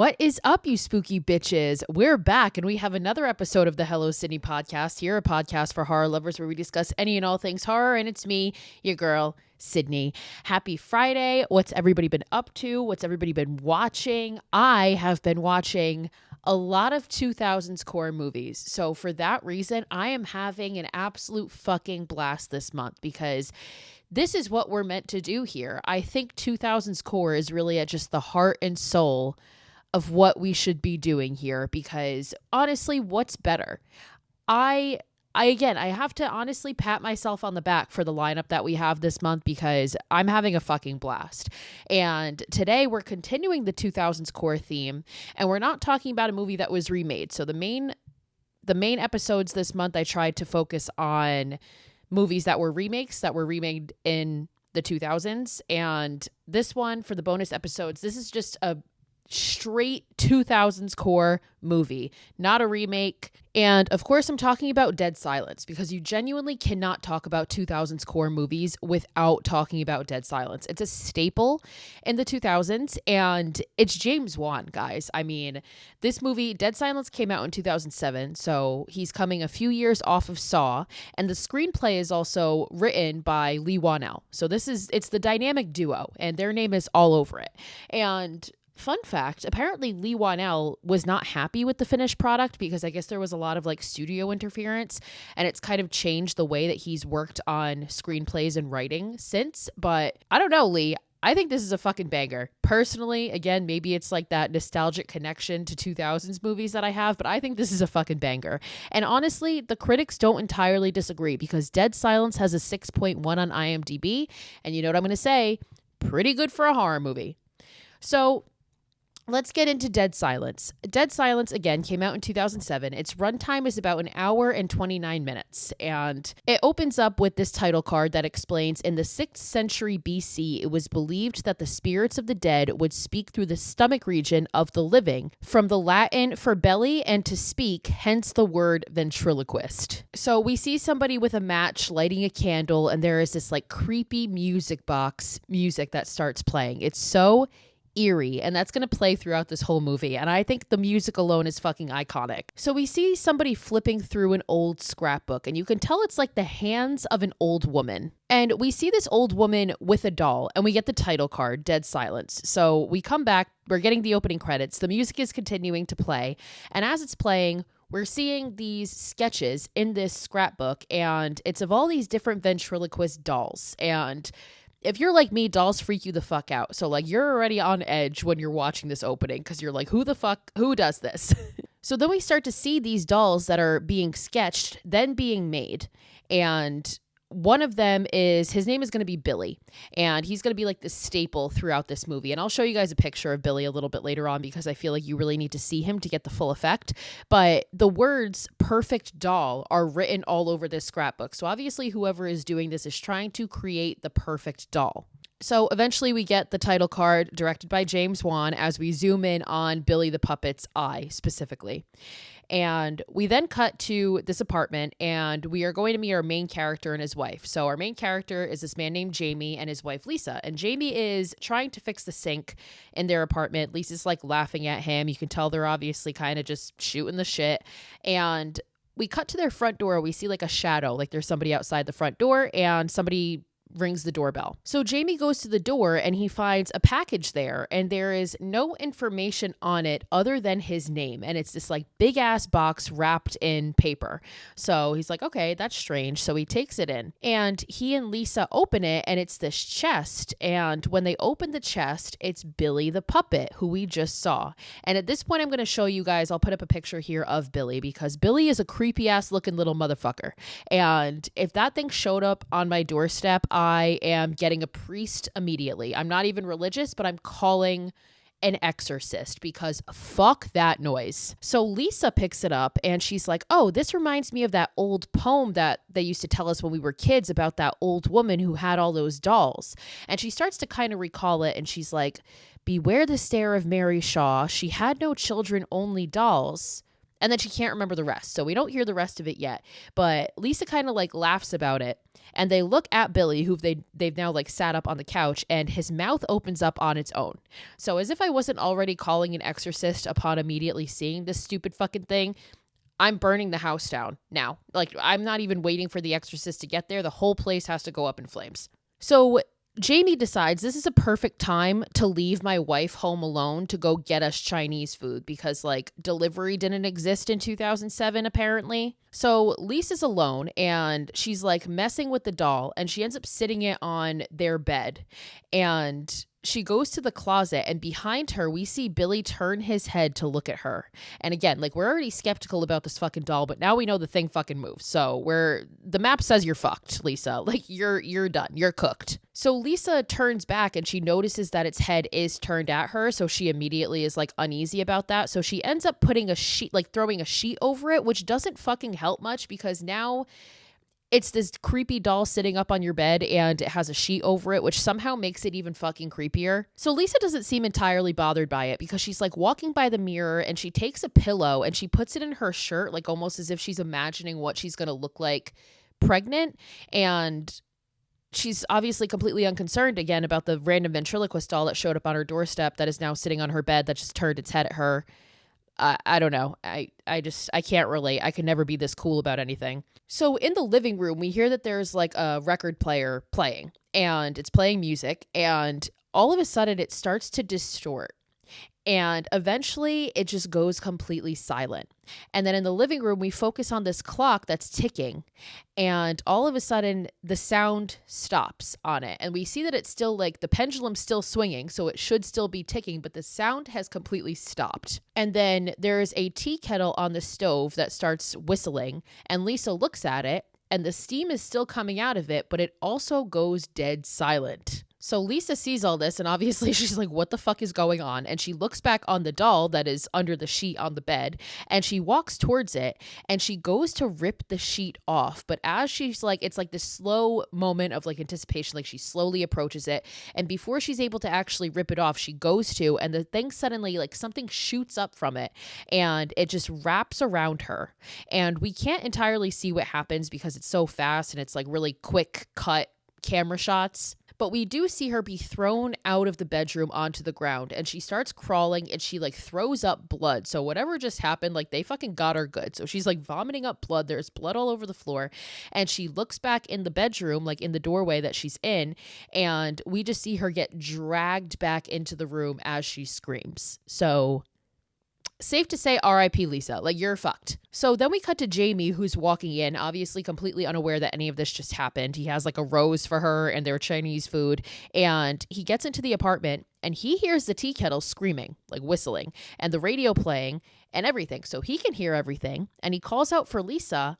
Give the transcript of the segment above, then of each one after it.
What is up, you spooky bitches? We're back and we have another episode of the Hello Sidney podcast here, a podcast for horror lovers where we discuss any and all things horror. And it's me, your girl, Sidney. Happy Friday. What's everybody been up to? What's everybody been watching? I have been watching a lot of 2000s core movies. So for that reason, I am having an absolute fucking blast this month because this is what we're meant to do here. I think 2000s core is really at just the heart and soul of what we should be doing here, because honestly, what's better? I have to honestly pat myself on the back for the lineup that we have this month because I'm having a fucking blast. And today we're continuing the 2000s core theme, and we're not talking about a movie that was remade. So the main episodes this month, I tried to focus on movies that were remakes that were remade in the 2000s. And this one, for the bonus episodes, this is just a straight 2000s core movie, not a remake. And of course, I'm talking about Dead Silence because you genuinely cannot talk about 2000s core movies without talking about Dead Silence. It's a staple in the 2000s, and it's James Wan, guys. I mean, this movie, Dead Silence, came out in 2007, so he's coming a few years off of Saw, and the screenplay is also written by Leigh Whannell. So it's the dynamic duo, and their name is all over it. And fun fact, apparently Leigh Whannell was not happy with the finished product because I guess there was a lot of studio interference, and it's kind of changed the way that he's worked on screenplays and writing since. But I don't know, Lee. I think this is a fucking banger. Personally, again, maybe it's like that nostalgic connection to 2000s movies that I have, but I think this is a fucking banger. And honestly, the critics don't entirely disagree because Dead Silence has a 6.1 on IMDb, and you know what I'm going to say? Pretty good for a horror movie. So let's get into Dead Silence. Dead Silence, again, came out in 2007. Its runtime is about an hour and 29 minutes. And it opens up with this title card that explains, in the 6th century BC, it was believed that the spirits of the dead would speak through the stomach region of the living, from the Latin for belly and to speak, hence the word ventriloquist. So we see somebody with a match lighting a candle, and there is this creepy music that starts playing. It's so eerie, and that's going to play throughout this whole movie, and I think the music alone is fucking iconic. So we see somebody flipping through an old scrapbook, and you can tell it's like the hands of an old woman, and we see this old woman with a doll, and we get the title card, Dead Silence. So we come back, we're getting the opening credits, the music is continuing to play, and as it's playing, we're seeing these sketches in this scrapbook, and it's of all these different ventriloquist dolls. And if you're like me, dolls freak you the fuck out. So you're already on edge when you're watching this opening because you're like, who does this? So then we start to see these dolls that are being sketched, then being made. And one of them his name is going to be Billy, and he's going to be the staple throughout this movie. And I'll show you guys a picture of Billy a little bit later on because I feel like you really need to see him to get the full effect. But the words perfect doll are written all over this scrapbook. So obviously whoever is doing this is trying to create the perfect doll. So eventually we get the title card directed by James Wan as we zoom in on Billy the Puppet's eye specifically. And we then cut to this apartment, and we are going to meet our main character and his wife. So our main character is this man named Jamie and his wife, Lisa. And Jamie is trying to fix the sink in their apartment. Lisa's laughing at him. You can tell they're obviously kind of just shooting the shit. And we cut to their front door. We see a shadow, there's somebody outside the front door, and somebody rings the doorbell. So Jamie goes to the door and he finds a package there, and there is no information on it other than his name, and it's this big ass box wrapped in paper. So he's like, okay, that's strange. So he takes it in, and he and Lisa open it, and it's this chest, and when they open the chest, it's Billy the puppet, who we just saw. And at this point, I'm going to show you guys, I'll put up a picture here of Billy because Billy is a creepy ass looking little motherfucker, and if that thing showed up on my doorstep, I am getting a priest immediately. I'm not even religious, but I'm calling an exorcist because fuck that noise. So Lisa picks it up and she's like, oh, this reminds me of that old poem that they used to tell us when we were kids about that old woman who had all those dolls. And she starts to kind of recall it, and she's like, beware the stare of Mary Shaw. She had no children, only dolls. And then she can't remember the rest. So we don't hear the rest of it yet. But Lisa kind of like laughs about it. And they look at Billy, who they've now like sat up on the couch, and his mouth opens up on its own. So as if I wasn't already calling an exorcist upon immediately seeing this stupid fucking thing, I'm burning the house down now. Like, I'm not even waiting for the exorcist to get there. The whole place has to go up in flames. So Jamie decides this is a perfect time to leave my wife home alone to go get us Chinese food because, like, delivery didn't exist in 2007, apparently. So Lisa's alone, and she's, like, messing with the doll, and she ends up sitting it on their bed. And she goes to the closet, and behind her, we see Billy turn his head to look at her. And again, like, we're already skeptical about this fucking doll, but now we know the thing fucking moves. So the map says you're fucked, Lisa. Like, you're done. You're cooked. So Lisa turns back, and she notices that its head is turned at her. So she immediately is, like, uneasy about that. So she ends up putting a sheet, like, throwing a sheet over it, which doesn't fucking help much because now it's this creepy doll sitting up on your bed and it has a sheet over it, which somehow makes it even fucking creepier. So Lisa doesn't seem entirely bothered by it because she's like walking by the mirror and she takes a pillow and she puts it in her shirt, like almost as if she's imagining what she's going to look like pregnant. And she's obviously completely unconcerned again about the random ventriloquist doll that showed up on her doorstep that is now sitting on her bed that just turned its head at her. I don't know. I can't relate. I can never be this cool about anything. So in the living room, we hear that there's like a record player playing and it's playing music, and all of a sudden it starts to distort. And eventually it just goes completely silent. And then in the living room, we focus on this clock that's ticking. And all of a sudden the sound stops on it. And we see that it's still like the pendulum's still swinging. So it should still be ticking, but the sound has completely stopped. And then there's a tea kettle on the stove that starts whistling. And Lisa looks at it and the steam is still coming out of it, but it also goes dead silent. So Lisa sees all this, and obviously she's like, what the fuck is going on? And she looks back on the doll that is under the sheet on the bed, and she walks towards it, and she goes to rip the sheet off. But as she's like, it's like this slow moment of like anticipation, like she slowly approaches it. And before she's able to actually rip it off, she goes to, and the thing suddenly, like something shoots up from it, and it just wraps around her. And we can't entirely see what happens because it's so fast, and it's like really quick cut camera shots. But we do see her be thrown out of the bedroom onto the ground, and she starts crawling and she like throws up blood. So whatever just happened, like they fucking got her good. So she's like vomiting up blood. There's blood all over the floor, and she looks back in the bedroom, like in the doorway that she's in, and we just see her get dragged back into the room as she screams. So safe to say R.I.P. Lisa, like you're fucked. So then we cut to Jamie, who's walking in, obviously completely unaware that any of this just happened. He has like a rose for her and their Chinese food, and he gets into the apartment and he hears the tea kettle screaming, like whistling, and the radio playing and everything. So he can hear everything, and he calls out for Lisa,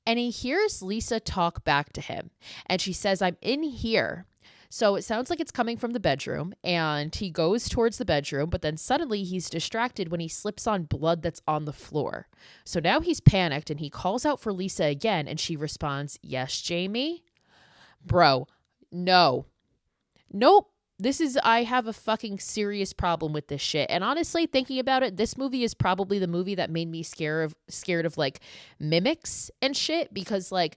and he hears Lisa talk back to him, and she says, "I'm in here." So it sounds like it's coming from the bedroom, and he goes towards the bedroom, but then suddenly he's distracted when he slips on blood that's on the floor. So now he's panicked, and he calls out for Lisa again, and she responds, "Yes, Jamie?" Bro, no. Nope. I have a fucking serious problem with this shit. And honestly, thinking about it, this movie is probably the movie that made me scared of like mimics and shit, because like,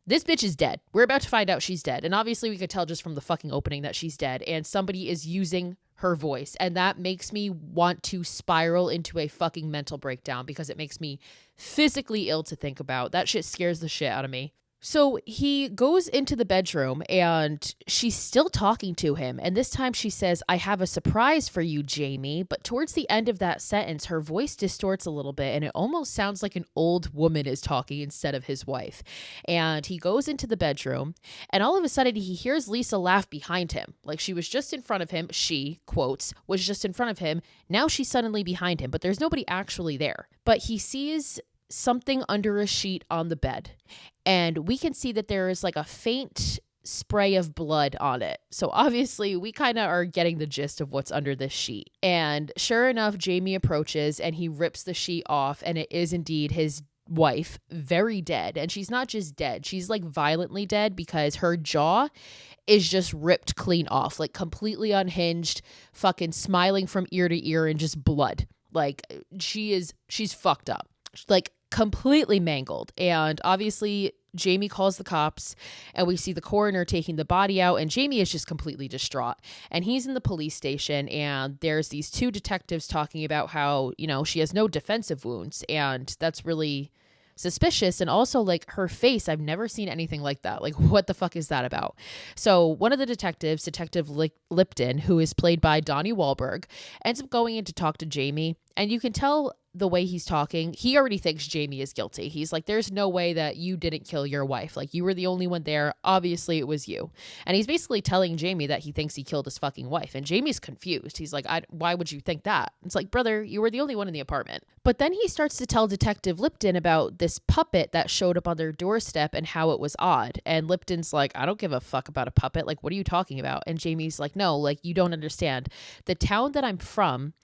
this bitch is dead. We're about to find out she's dead. And obviously we could tell just from the fucking opening that she's dead. And somebody is using her voice. And that makes me want to spiral into a fucking mental breakdown because it makes me physically ill to think about. That shit scares the shit out of me. So he goes into the bedroom and she's still talking to him. And this time she says, "I have a surprise for you, Jamie." But towards the end of that sentence, her voice distorts a little bit and it almost sounds like an old woman is talking instead of his wife. And he goes into the bedroom and all of a sudden he hears Lisa laugh behind him. Like she was just in front of him. She, quotes, was just in front of him. Now she's suddenly behind him, but there's nobody actually there. But he sees something under a sheet on the bed, and we can see that there is like a faint spray of blood on it. So obviously we kind of are getting the gist of what's under this sheet. And sure enough, Jamie approaches and he rips the sheet off, and it is indeed his wife, very dead. And she's not just dead, she's like violently dead because her jaw is just ripped clean off, like completely unhinged, fucking smiling from ear to ear and just blood. Like she's fucked up. like completely mangled. And obviously Jamie calls the cops, and we see the coroner taking the body out, and Jamie is just completely distraught. And he's in the police station, and there's these two detectives talking about how, you know, she has no defensive wounds, and that's really suspicious. And also, like, her face, I've never seen anything like that. Like, what the fuck is that about? So one of the detectives, Detective Lipton, who is played by Donnie Wahlberg, ends up going in to talk to Jamie, and you can tell the way he's talking, he already thinks Jamie is guilty. He's like, there's no way that you didn't kill your wife. Like, you were the only one there. Obviously, it was you. And he's basically telling Jamie that he thinks he killed his fucking wife. And Jamie's confused. He's like, why would you think that? It's like, brother, you were the only one in the apartment. But then he starts to tell Detective Lipton about this puppet that showed up on their doorstep and how it was odd. And Lipton's like, I don't give a fuck about a puppet. Like, what are you talking about? And Jamie's like, no, like, you don't understand. The town that I'm from,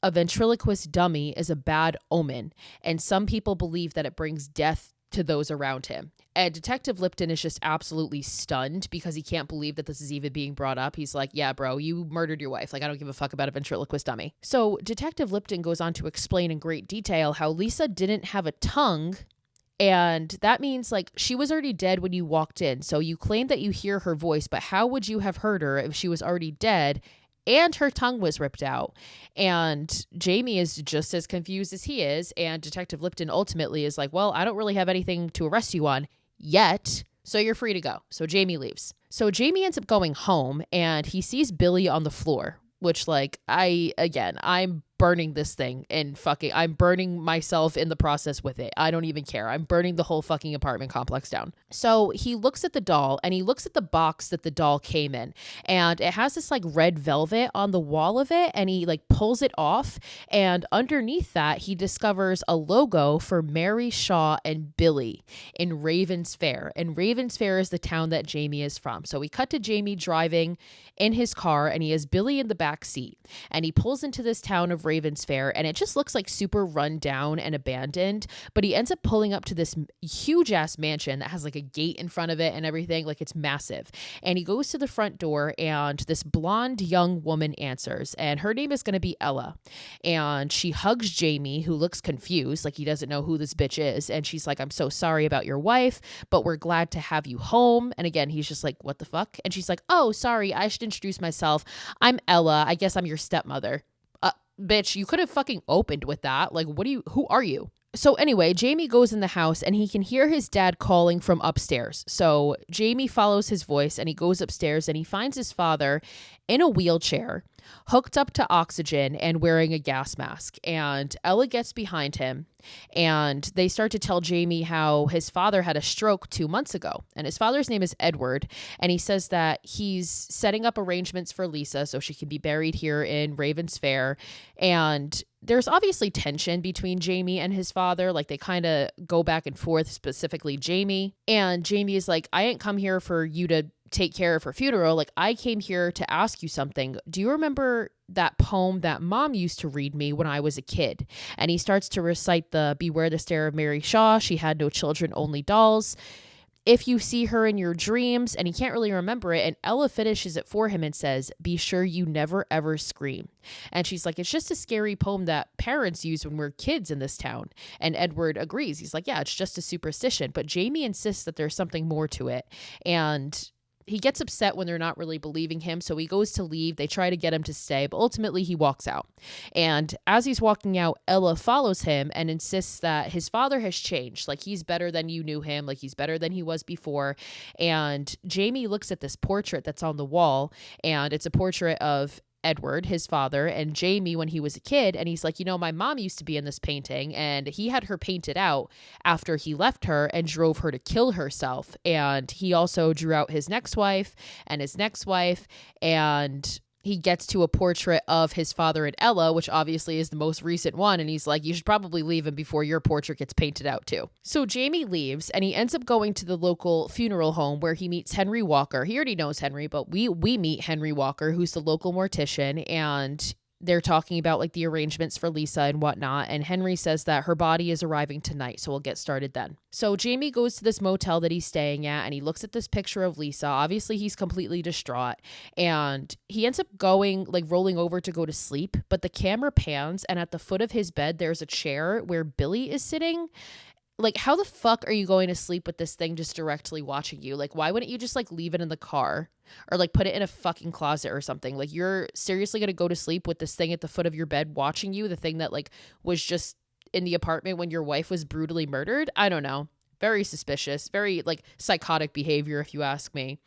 a ventriloquist dummy is a bad omen, and some people believe that it brings death to those around him. And Detective Lipton is just absolutely stunned because he can't believe that this is even being brought up. He's like, yeah, bro, you murdered your wife. Like, I don't give a fuck about a ventriloquist dummy. So Detective Lipton goes on to explain in great detail how Lisa didn't have a tongue, and that means, like, she was already dead when you walked in. So you claim that you hear her voice, but how would you have heard her if she was already dead and her tongue was ripped out? And Jamie is just as confused as he is. And Detective Lipton ultimately is like, well, I don't really have anything to arrest you on yet, so you're free to go. So Jamie leaves. So Jamie ends up going home, and he sees Billy on the floor, which, like, I'm burning this thing and I'm burning myself in the process with it. I don't even care. I'm burning the whole fucking apartment complex down. So he looks at the doll, and he looks at the box that the doll came in, and it has this like red velvet on the wall of it, and he like pulls it off, and underneath that he discovers a logo for Mary Shaw and Billy in Ravens Fair. And Ravens Fair is the town that Jamie is from. So we cut to Jamie driving in his car, and he has Billy in the back seat, and he pulls into this town of Ravens Fair, and it just looks like super run down and abandoned, but he ends up pulling up to this huge ass mansion that has like a gate in front of it and everything. Like, it's massive. And he goes to the front door, and this blonde young woman answers, and her name is going to be Ella. And she hugs Jamie, who looks confused, like he doesn't know who this bitch is. And she's like, I'm so sorry about your wife, but we're glad to have you home. And again, he's just like, what the fuck? And she's like, oh, sorry, I should introduce myself. I'm Ella. I guess I'm your stepmother. Bitch, you could have fucking opened with that. Like, who are you? So anyway, Jamie goes in the house, and he can hear his dad calling from upstairs. So Jamie follows his voice, and he goes upstairs, and he finds his father in a wheelchair, hooked up to oxygen and wearing a gas mask. And Ella gets behind him, and they start to tell Jamie how his father had a stroke 2 months ago. And his father's name is Edward. And he says that he's setting up arrangements for Lisa so she can be buried here in Ravens Fair. And there's obviously tension between Jamie and his father. Like, they kind of go back and forth, specifically Jamie. And Jamie is like, I ain't come here for you to take care of her funeral. Like, I came here to ask you something. Do you remember that poem that mom used to read me when I was a kid? And he starts to recite the Beware the Stare of Mary Shaw. She had no children, only dolls. If you see her in your dreams, and he can't really remember it. And Ella finishes it for him and says, be sure you never ever scream. And she's like, it's just a scary poem that parents use when we're kids in this town. And Edward agrees. He's like, yeah, it's just a superstition. But Jamie insists that there's something more to it. And he gets upset when they're not really believing him, so he goes to leave. They try to get him to stay, but ultimately he walks out. And as he's walking out, Ella follows him and insists that his father has changed. Like, he's better than you knew him. Like, he's better than he was before. And Jamie looks at this portrait that's on the wall, and it's a portrait of Edward, his father, and Jamie when he was a kid. And he's like, you know, my mom used to be in this painting, and he had her painted out after he left her and drove her to kill herself. And he also drew out his next wife and his next wife, and he gets to a portrait of his father and Ella, which obviously is the most recent one. And he's like, you should probably leave him before your portrait gets painted out too. So Jamie leaves, and he ends up going to the local funeral home where he meets Henry Walker. He already knows Henry, but we meet Henry Walker, who's the local mortician. And they're talking about like the arrangements for Lisa and whatnot. And Henry says that her body is arriving tonight, so we'll get started then. So Jamie goes to this motel that he's staying at and he looks at this picture of Lisa. Obviously, he's completely distraught and he ends up rolling over to go to sleep. But the camera pans and at the foot of his bed, there's a chair where Billy is sitting. Like, how the fuck are you going to sleep with this thing just directly watching you? Like, why wouldn't you just like leave it in the car or like put it in a fucking closet or something? Like, you're seriously going to go to sleep with this thing at the foot of your bed watching you, the thing that like was just in the apartment when your wife was brutally murdered? I don't know. Very suspicious, very like psychotic behavior, if you ask me.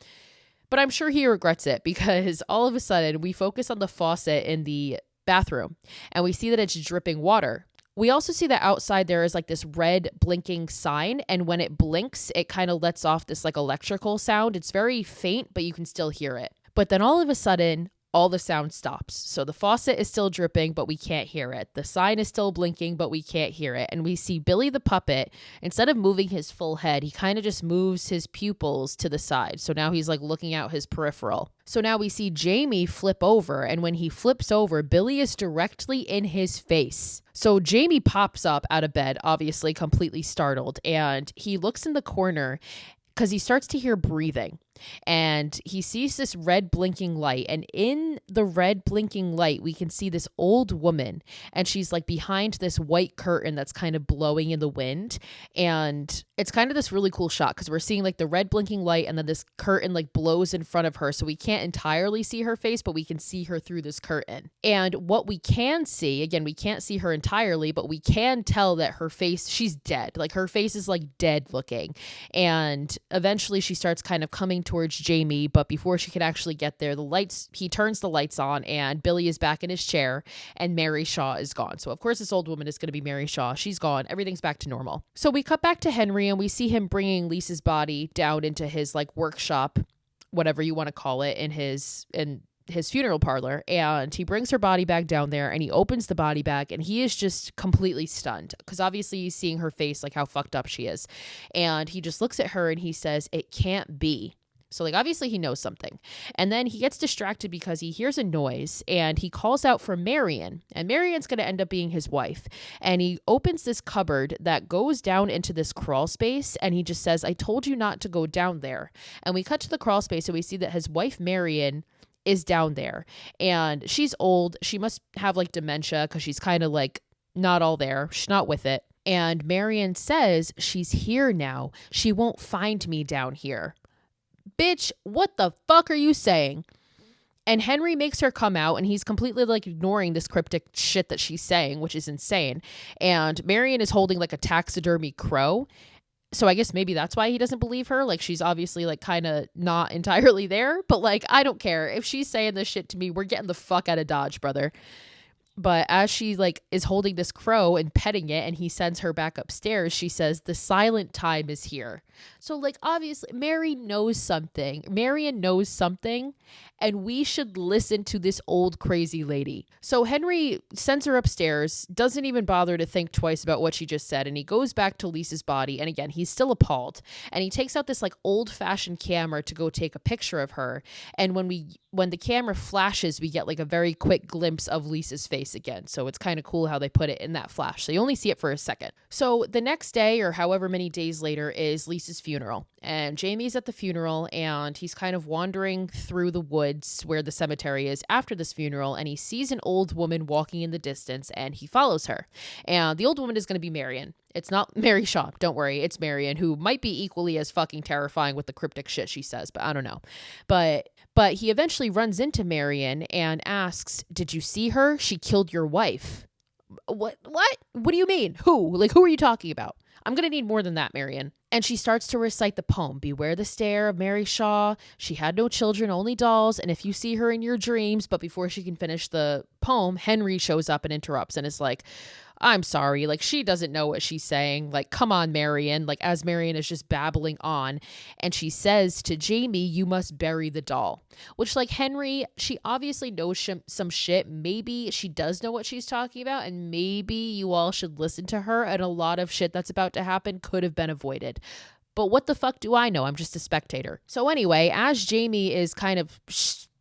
But I'm sure he regrets it because all of a sudden we focus on the faucet in the bathroom and we see that it's dripping water. We also see that outside there is like this red blinking sign. And when it blinks, it kind of lets off this like electrical sound. It's very faint, but you can still hear it. But then all of a sudden, all the sound stops. So the faucet is still dripping, but we can't hear it. The sign is still blinking, but we can't hear it. And we see Billy the puppet, instead of moving his full head, he kind of just moves his pupils to the side. So now he's like looking out his peripheral. So now we see Jamie flip over. And when he flips over, Billy is directly in his face. So Jamie pops up out of bed, obviously completely startled. And he looks in the corner because he starts to hear breathing. And he sees this red blinking light. And in the red blinking light, we can see this old woman. And she's like behind this white curtain that's kind of blowing in the wind. And it's kind of this really cool shot because we're seeing like the red blinking light and then this curtain like blows in front of her. So we can't entirely see her face, but we can see her through this curtain. And what we can see, again, we can't see her entirely, but we can tell that her face, she's dead. Like her face is like dead looking. And eventually she starts kind of coming towards Jamie, but before she could actually get there, he turns the lights on and Billy is back in his chair and Mary Shaw is gone. So of course this old woman is going to be Mary Shaw. She's gone. Everything's back to normal. So we cut back to Henry and we see him bringing Lisa's body down into his like workshop, whatever you want to call it, in his funeral parlor. And he brings her body bag down there and he opens the body bag and he is just completely stunned because obviously he's seeing her face, like how fucked up she is. And he just looks at her and he says, "It can't be." So like obviously he knows something. And then he gets distracted because he hears a noise and he calls out for Marion. And Marion's going to end up being his wife. And he opens this cupboard that goes down into this crawl space and he just says, "I told you not to go down there." And we cut to the crawl space and we see that his wife Marion is down there. And she's old. She must have like dementia because she's kind of like not all there. She's not with it. And Marion says she's here now. She won't find me down here. Bitch, what the fuck are you saying? And Henry makes her come out and he's completely like ignoring this cryptic shit that she's saying, which is insane. And Marion is holding like a taxidermy crow. So I guess maybe that's why he doesn't believe her. Like she's obviously like kind of not entirely there, but like, I don't care. If she's saying this shit to me, we're getting the fuck out of Dodge, brother. But as she like is holding this crow and petting it and he sends her back upstairs, she says, "The silent time is here." So like obviously Marion knows something and we should listen to this old crazy lady. So Henry sends her upstairs, doesn't even bother to think twice about what she just said. And he goes back to Lisa's body. And again, he's still appalled. And he takes out this like old fashioned camera to go take a picture of her. And when the camera flashes, we get like a very quick glimpse of Lisa's face again. So it's kind of cool how they put it in that flash. So you only see it for a second. So the next day or however many days later is Lisa's funeral. And Jamie's at the funeral and he's kind of wandering through the woods where the cemetery is after this funeral. And he sees an old woman walking in the distance and he follows her. And the old woman is going to be Marion. It's not Mary Shaw. Don't worry. It's Marion, who might be equally as fucking terrifying with the cryptic shit she says, but I don't know. But he eventually runs into Marion and asks, "Did you see her? She killed your wife." What? What do you mean? Who? Like, who are you talking about? I'm going to need more than that, Marion. And she starts to recite the poem, "Beware the stare of Mary Shaw. She had no children, only dolls. And if you see her in your dreams," but before she can finish the poem, Henry shows up and interrupts and is like, "I'm sorry, like she doesn't know what she's saying. Like, come on, Marion." Like as Marion is just babbling on and she says to Jamie, "You must bury the doll," which like Henry, she obviously knows some shit. Maybe she does know what she's talking about and maybe you all should listen to her and a lot of shit that's about to happen could have been avoided. But what the fuck do I know? I'm just a spectator. So anyway, as Jamie is kind of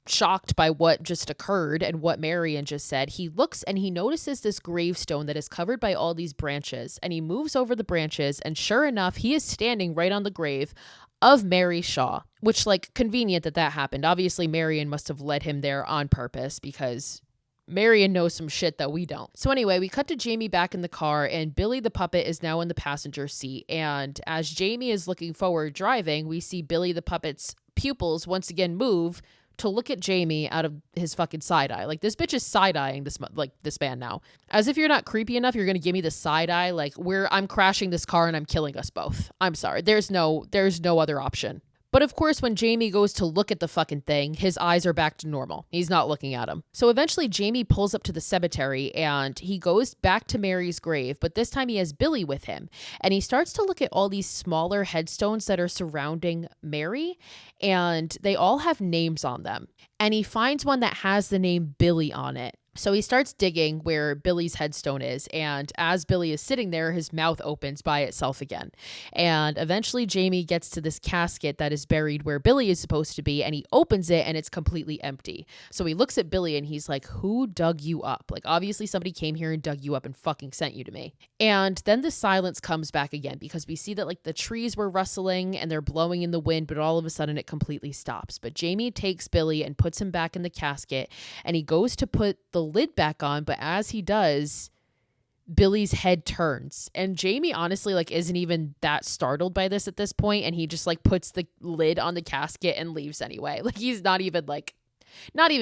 shocked by what just occurred and what Marion just said, he looks and he notices this gravestone that is covered by all these branches, and he moves over the branches, and sure enough, he is standing right on the grave of Mary Shaw, which, like, convenient that happened. Obviously, Marion must have led him there on purpose because Marion knows some shit that we don't. So anyway, we cut to Jamie back in the car, and Billy the puppet is now in the passenger seat. And as Jamie is looking forward driving, we see Billy the puppet's pupils once again move to look at Jamie out of his fucking side eye. Like, this bitch is side eyeing this man now. As if you're not creepy enough, you're gonna give me the side eye. Like, I'm crashing this car and I'm killing us both. I'm sorry. There's no other option. But of course, when Jamie goes to look at the fucking thing, his eyes are back to normal. He's not looking at him. So eventually Jamie pulls up to the cemetery and he goes back to Mary's grave, but this time he has Billy with him. And he starts to look at all these smaller headstones that are surrounding Mary, and they all have names on them. And he finds one that has the name Billy on it. So he starts digging where Billy's headstone is, and as Billy is sitting there, his mouth opens by itself again. And eventually Jamie gets to this casket that is buried where Billy is supposed to be, and he opens it and it's completely empty. So he looks at Billy and he's like, who dug you up? Like, obviously somebody came here and dug you up and fucking sent you to me. And then the silence comes back again because we see that, like, the trees were rustling and they're blowing in the wind, but all of a sudden it completely stops. But Jamie takes Billy and puts him back in the casket, and he goes to put the lid back on, but as he does, Billy's head turns, and Jamie honestly, like, isn't even that startled by this at this point, and he just, like, puts the lid on the casket and leaves anyway. Like, he's not even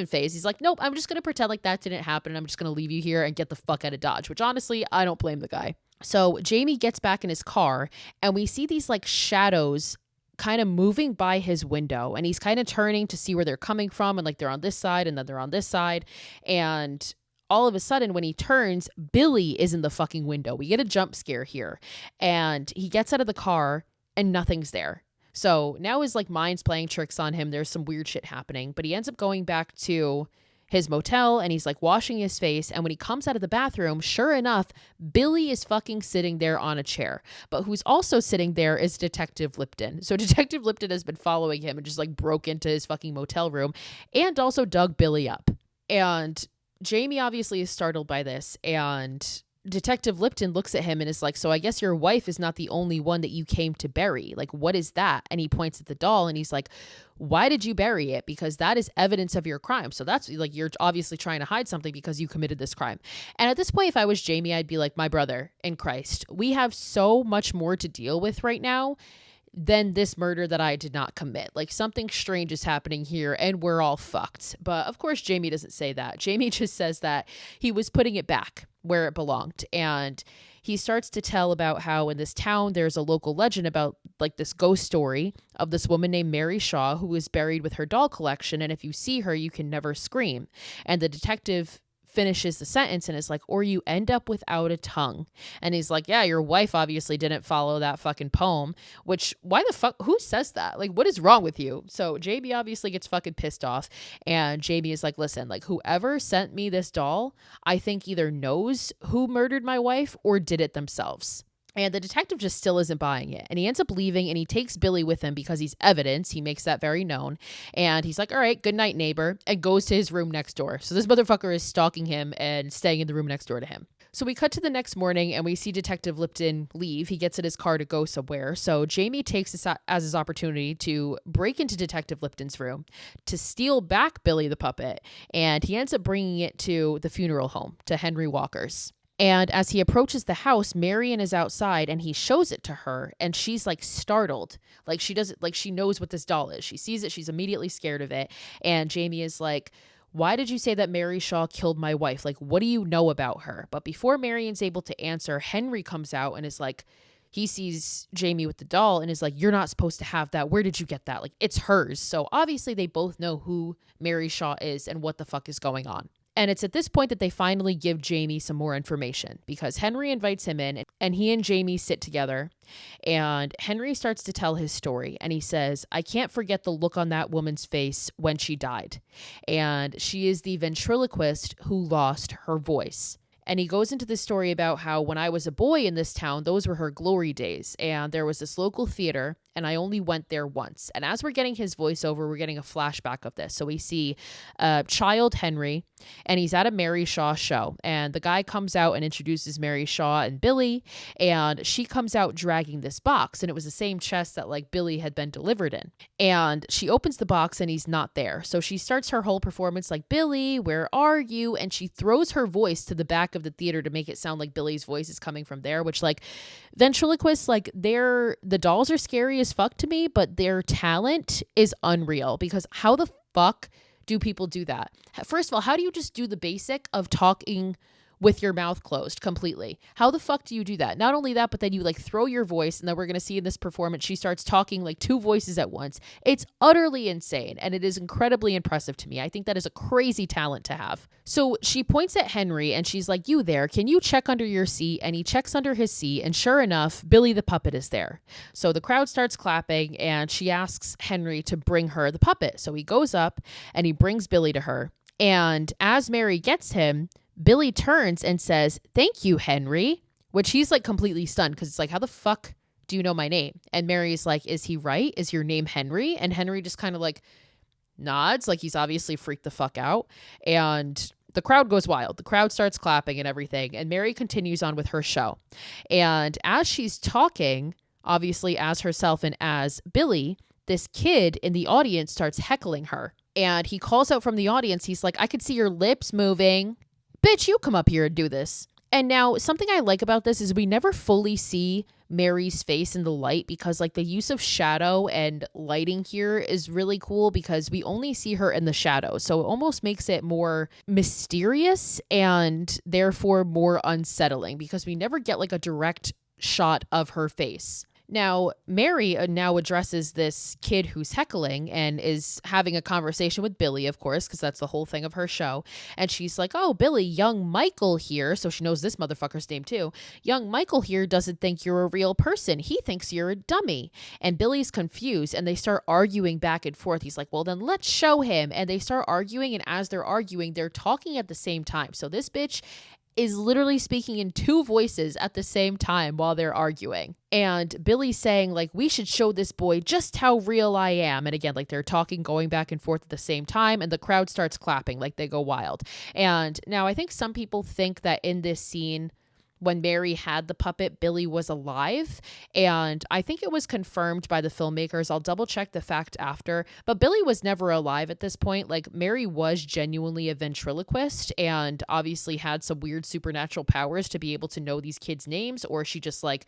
phased. He's like, nope, I'm just gonna pretend like that didn't happen, and I'm just gonna leave you here and get the fuck out of Dodge, which honestly, I don't blame the guy. So Jamie gets back in his car, and we see these, like, shadows kind of moving by his window, and he's kind of turning to see where they're coming from, and, like, they're on this side and then they're on this side, and all of a sudden when he turns, Billy is in the fucking window. We get a jump scare here, and he gets out of the car and nothing's there. So now his, like, mind's playing tricks on him. There's some weird shit happening, but he ends up going back to his motel, and he's, like, washing his face, and when he comes out of the bathroom, sure enough, Billy is fucking sitting there on a chair. But who's also sitting there is Detective Lipton. So Detective Lipton has been following him and just, like, broke into his fucking motel room and also dug Billy up. And Jamie obviously is startled by this, and Detective Lipton looks at him and is like, so I guess your wife is not the only one that you came to bury. Like, what is that? And he points at the doll and he's like, why did you bury it? Because that is evidence of your crime. So that's, like, you're obviously trying to hide something because you committed this crime. And at this point, if I was Jamie, I'd be like, my brother in Christ, we have so much more to deal with right now than this murder that I did not commit. Like, something strange is happening here and we're all fucked. But of course, Jamie doesn't say that. Jamie just says that he was putting it back where it belonged. And he starts to tell about how in this town, there's a local legend about, like, this ghost story of this woman named Mary Shaw who is buried with her doll collection. And if you see her, you can never scream. And the detective finishes the sentence and is like, or you end up without a tongue. And he's like, yeah, your wife obviously didn't follow that fucking poem, which, why the fuck, who says that? Like, what is wrong with you? So Jamie obviously gets fucking pissed off, and Jamie is like, listen, like, whoever sent me this doll, I think either knows who murdered my wife or did it themselves. And the detective just still isn't buying it. And he ends up leaving, and he takes Billy with him because he's evidence. He makes that very known. And he's like, all right, good night, neighbor, and goes to his room next door. So this motherfucker is stalking him and staying in the room next door to him. So we cut to the next morning, and we see Detective Lipton leave. He gets in his car to go somewhere. So Jamie takes this as his opportunity to break into Detective Lipton's room to steal back Billy the puppet. And he ends up bringing it to the funeral home, to Henry Walker's. And as he approaches the house, Marion is outside and he shows it to her, and she's, like, startled. Like, she doesn't, like, she knows what this doll is. She sees it. She's immediately scared of it. And Jamie is like, why did you say that Mary Shaw killed my wife? Like, what do you know about her? But before Marion's able to answer, Henry comes out and is like, he sees Jamie with the doll and is like, you're not supposed to have that. Where did you get that? Like, it's hers. So obviously they both know who Mary Shaw is and what the fuck is going on. And it's at this point that they finally give Jamie some more information, because Henry invites him in, and he and Jamie sit together, and Henry starts to tell his story. And he says, I can't forget the look on that woman's face when she died. And she is the ventriloquist who lost her voice. And he goes into this story about how when I was a boy in this town, those were her glory days. And there was this local theater, and I only went there once. And as we're getting his voiceover, we're getting a flashback of this. So we see child Henry, and he's at a Mary Shaw show. And the guy comes out and introduces Mary Shaw and Billy, and she comes out dragging this box. And it was the same chest that like Billy had been delivered in. And she opens the box and he's not there. So she starts her whole performance like, Billy, where are you? And she throws her voice to the back of the theater to make it sound like Billy's voice is coming from there, which like ventriloquists, like the dolls are scary as fuck to me, but their talent is unreal, because how the fuck do people do that? First of all, how do you just do the basic of talking with your mouth closed completely? How the fuck do you do that? Not only that, but then you like throw your voice, and then we're going to see in this performance, she starts talking like two voices at once. It's utterly insane, and it is incredibly impressive to me. I think that is a crazy talent to have. So she points at Henry and she's like, you there, can you check under your seat? And he checks under his seat, and sure enough, Billy the puppet is there. So the crowd starts clapping, and she asks Henry to bring her the puppet. So he goes up and he brings Billy to her. And as Mary gets him, Billy turns and says, thank you, Henry, which he's like completely stunned, because it's like, how the fuck do you know my name? And Mary's like, is he right? Is your name Henry? And Henry just kind of like nods, like he's obviously freaked the fuck out. And the crowd goes wild. The crowd starts clapping and everything. And Mary continues on with her show. And as she's talking, obviously as herself and as Billy, this kid in the audience starts heckling her. And he calls out from the audience. He's like, I could see your lips moving. Bitch, you come up here and do this. And now something I like about this is we never fully see Mary's face in the light, because like the use of shadow and lighting here is really cool, because we only see her in the shadow. So it almost makes it more mysterious and therefore more unsettling, because we never get like a direct shot of her face. Now, Mary now addresses this kid who's heckling and is having a conversation with Billy, of course, because that's the whole thing of her show. And she's like, oh, Billy, young Michael here. So she knows this motherfucker's name too. Young Michael here doesn't think you're a real person. He thinks you're a dummy. And Billy's confused, and they start arguing back and forth. He's like, well, then let's show him. And they start arguing. And as they're arguing, they're talking at the same time. So this bitch is literally speaking in two voices at the same time while they're arguing. And Billy's saying, like, we should show this boy just how real I am. And again, like, they're talking, going back and forth at the same time, and the crowd starts clapping, like they go wild. And now I think some people think that in this scene, when Mary had the puppet, Billy was alive. And I think it was confirmed by the filmmakers. I'll double check the fact after. But Billy was never alive at this point. Like, Mary was genuinely a ventriloquist and obviously had some weird supernatural powers to be able to know these kids' names, or she just like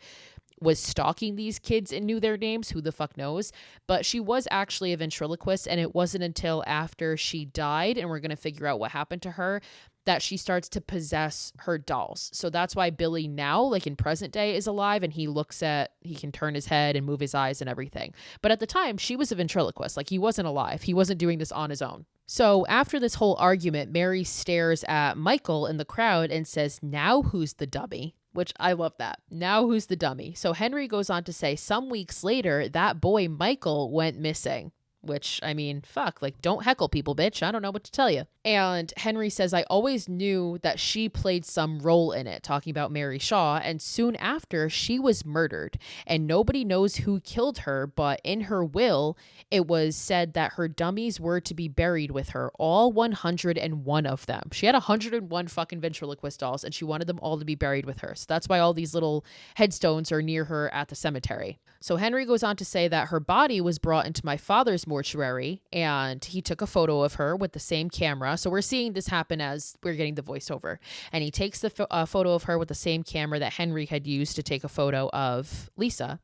was stalking these kids and knew their names. Who the fuck knows? But she was actually a ventriloquist, and it wasn't until after she died, and we're going to figure out what happened to her, that she starts to possess her dolls. So that's why Billy now, like in present day, is alive, and he can turn his head and move his eyes and everything. But at the time, she was a ventriloquist. Like, he wasn't alive. He wasn't doing this on his own. So after this whole argument, Mary stares at Michael in the crowd and says, now who's the dummy? Which I love that. Now who's the dummy? So Henry goes on to say, some weeks later, that boy Michael went missing. Which, I mean, fuck, like, don't heckle people, bitch. I don't know what to tell you. And Henry says, I always knew that she played some role in it, talking about Mary Shaw. And soon after, she was murdered. And nobody knows who killed her, but in her will, it was said that her dummies were to be buried with her, all 101 of them. She had 101 fucking ventriloquist dolls, and she wanted them all to be buried with her. So that's why all these little headstones are near her at the cemetery. So Henry goes on to say that her body was brought into my father's mortuary, and he took a photo of her with the same camera. So we're seeing this happen as we're getting the voiceover. And he takes the photo of her with the same camera that Henry had used to take a photo of Lisa.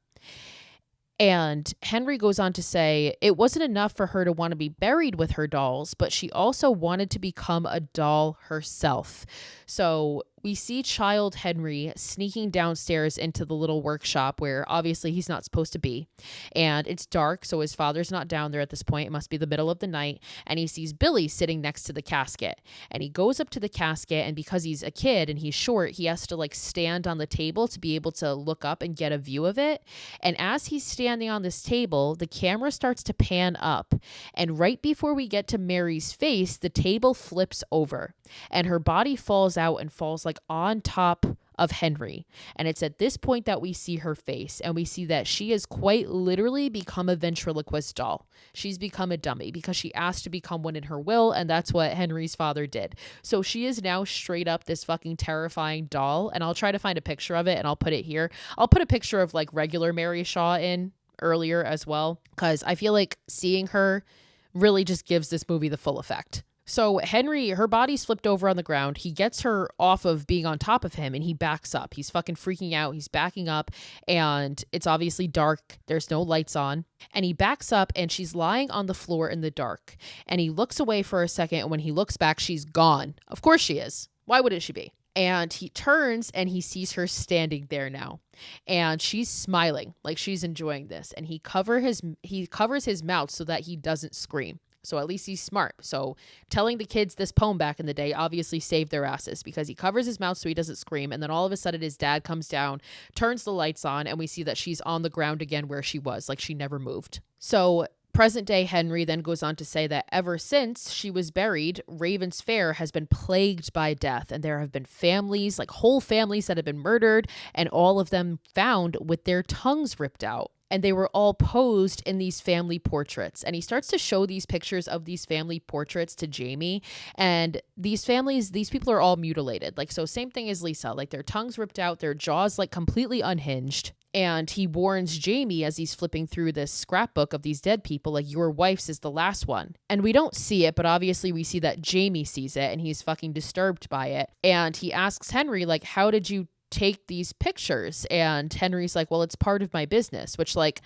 And Henry goes on to say it wasn't enough for her to want to be buried with her dolls, but she also wanted to become a doll herself. So we see child Henry sneaking downstairs into the little workshop where obviously he's not supposed to be. And it's dark, so his father's not down there at this point. It must be the middle of the night. And he sees Billy sitting next to the casket. And he goes up to the casket, and because he's a kid and he's short, he has to like stand on the table to be able to look up and get a view of it. And as he's standing on this table, the camera starts to pan up. And right before we get to Mary's face, the table flips over. And her body falls out and falls like on top of Henry. And it's at this point that we see her face, and we see that she has quite literally become a ventriloquist doll. She's become a dummy because she asked to become one in her will, and that's what Henry's father did. So she is now straight up this fucking terrifying doll, and I'll try to find a picture of it and I'll put it here. I'll put a picture of like regular Mary Shaw in earlier as well, because I feel like seeing her really just gives this movie the full effect. So Henry, her body's flipped over on the ground. He gets her off of being on top of him and he backs up. He's fucking freaking out. He's backing up and it's obviously dark. There's no lights on. And he backs up and she's lying on the floor in the dark. And he looks away for a second. And when he looks back, she's gone. Of course she is. Why wouldn't she be? And he turns and he sees her standing there now. And she's smiling like she's enjoying this. And he covers his mouth so that he doesn't scream. So at least he's smart. So telling the kids this poem back in the day obviously saved their asses because he covers his mouth so he doesn't scream. And then all of a sudden his dad comes down, turns the lights on, and we see that she's on the ground again where she was, like she never moved. So present day Henry then goes on to say that ever since she was buried, Raven's Fair has been plagued by death. And there have been families, like whole families that have been murdered, and all of them found with their tongues ripped out. And they were all posed in these family portraits. And he starts to show these pictures of these family portraits to Jamie. And these people are all mutilated. Like, so same thing as Lisa, like their tongues ripped out, their jaws like completely unhinged. And he warns Jamie as he's flipping through this scrapbook of these dead people, like, your wife's is the last one. And we don't see it, but obviously we see that Jamie sees it and he's fucking disturbed by it. And he asks Henry, like, how did you take these pictures? And Henry's like, well, it's part of my business, which, like,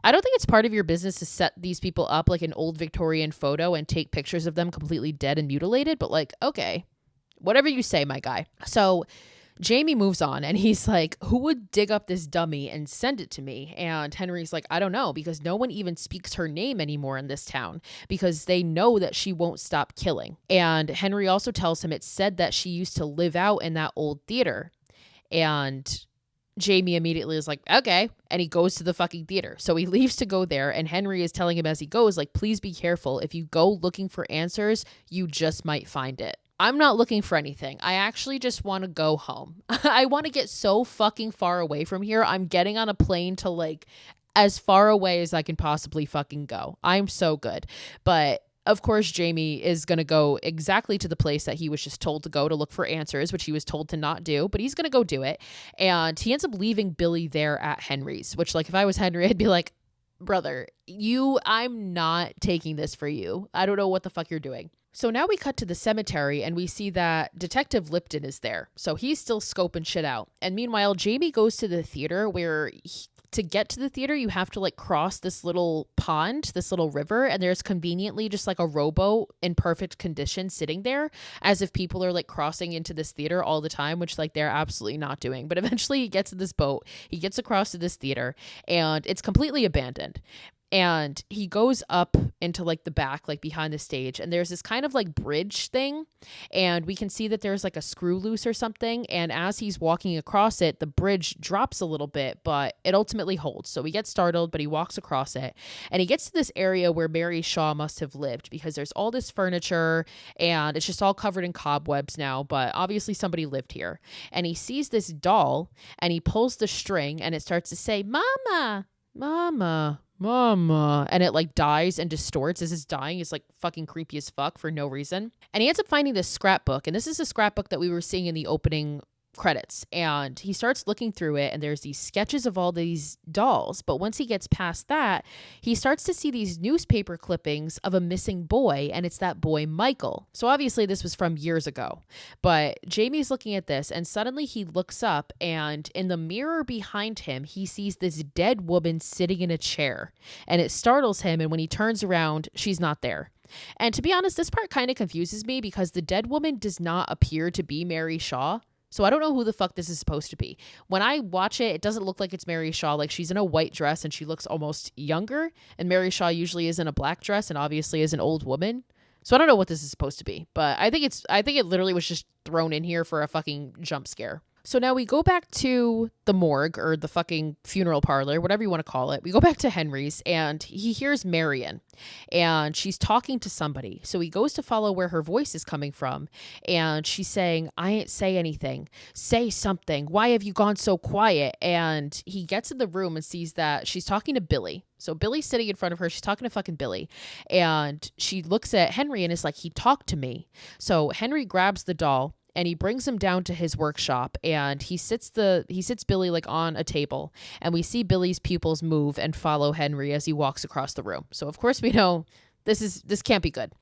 I don't think it's part of your business to set these people up like an old Victorian photo and take pictures of them completely dead and mutilated, but like, okay, whatever you say, my guy. So Jamie moves on and he's like, who would dig up this dummy and send it to me? And Henry's like, I don't know, because no one even speaks her name anymore in this town because they know that she won't stop killing. And Henry also tells him it's said that she used to live out in that old theater. And Jamie immediately is like, okay. And he goes to the fucking theater. So he leaves to go there. And Henry is telling him as he goes, like, please be careful. If you go looking for answers, you just might find it. I'm not looking for anything. I actually just want to go home. I want to get so fucking far away from here. I'm getting on a plane to like as far away as I can possibly fucking go. I'm so good. But of course, Jamie is going to go exactly to the place that he was just told to go to look for answers, which he was told to not do, but he's going to go do it. And he ends up leaving Billy there at Henry's, which, like, if I was Henry, I'd be like, brother, I'm not taking this for you. I don't know what the fuck you're doing. So now we cut to the cemetery and we see that Detective Lipton is there. So he's still scoping shit out. And meanwhile, Jamie goes to the theater where to get to the theater, you have to like cross this little pond, this little river, and there's conveniently just like a rowboat in perfect condition sitting there as if people are like crossing into this theater all the time, which like they're absolutely not doing. But eventually he gets to this boat, he gets across to this theater, and it's completely abandoned. And he goes up into like the back, like behind the stage, and there's this kind of like bridge thing, and we can see that there's like a screw loose or something. And as he's walking across it, the bridge drops a little bit, but it ultimately holds. So he gets startled, but he walks across it, and he gets to this area where Mary Shaw must have lived because there's all this furniture and it's just all covered in cobwebs now, but obviously somebody lived here. And he sees this doll and he pulls the string and it starts to say, Mama, Mama, Mama, and it like dies and distorts as it's dying. It's like fucking creepy as fuck for no reason. And he ends up finding this scrapbook, and this is a scrapbook that we were seeing in the opening credits, and he starts looking through it and there's these sketches of all these dolls, but once he gets past that, he starts to see these newspaper clippings of a missing boy, and it's that boy Michael. So obviously this was from years ago, but Jamie's looking at this and suddenly he looks up, and in the mirror behind him he sees this dead woman sitting in a chair, and it startles him, and when he turns around, she's not there. And to be honest, this part kind of confuses me because the dead woman does not appear to be Mary Shaw. So I don't know who the fuck this is supposed to be. When I watch it, it doesn't look like it's Mary Shaw. Like, she's in a white dress and she looks almost younger. And Mary Shaw usually is in a black dress and obviously is an old woman. So I don't know what this is supposed to be. But I think it literally was just thrown in here for a fucking jump scare. So now we go back to the morgue or the fucking funeral parlor, whatever you want to call it. We go back to Henry's and he hears Marion and she's talking to somebody. So he goes to follow where her voice is coming from and she's saying, I ain't say anything. Say something. Why have you gone so quiet? And he gets in the room and sees that she's talking to Billy. So Billy's sitting in front of her. She's talking to fucking Billy. And she looks at Henry and is like, he talked to me. So Henry grabs the doll and he brings him down to his workshop and he sits Billy like on a table and we see Billy's pupils move and follow Henry as he walks across the room. So of course we know this can't be good.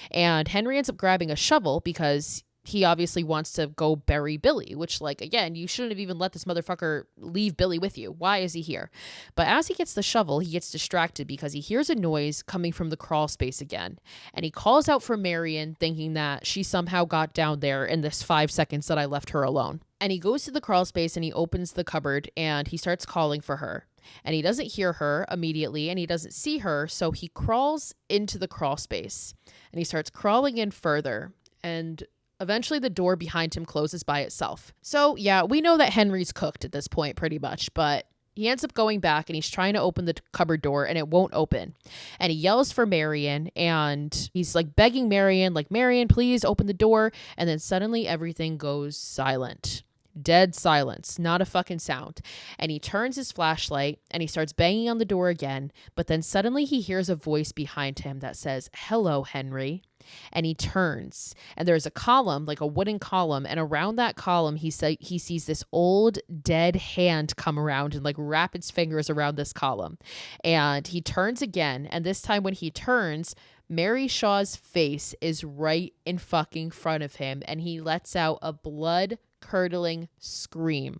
And Henry ends up grabbing a shovel because he obviously wants to go bury Billy, which, like, again, you shouldn't have even let this motherfucker leave Billy with you. Why is he here? But as he gets the shovel, he gets distracted because he hears a noise coming from the crawl space again. And he calls out for Marion, thinking that she somehow got down there in this 5 seconds that I left her alone. And he goes to the crawl space and he opens the cupboard and he starts calling for her. And he doesn't hear her immediately and he doesn't see her. So he crawls into the crawl space and he starts crawling in further. And eventually, the door behind him closes by itself. So, yeah, we know that Henry's cooked at this point pretty much, but he ends up going back and he's trying to open the cupboard door and it won't open. And he yells for Marion and he's like begging Marion, like, Marion, please open the door. And then suddenly everything goes silent. Dead silence, not a fucking sound. And he turns his flashlight and he starts banging on the door again. But then suddenly he hears a voice behind him that says, hello, Henry. And he turns and there's a column, like a wooden column. And around that column, he sees this old dead hand come around and like wrap its fingers around this column. And he turns again. And this time when he turns, Mary Shaw's face is right in fucking front of him. And he lets out a blood-curdling scream,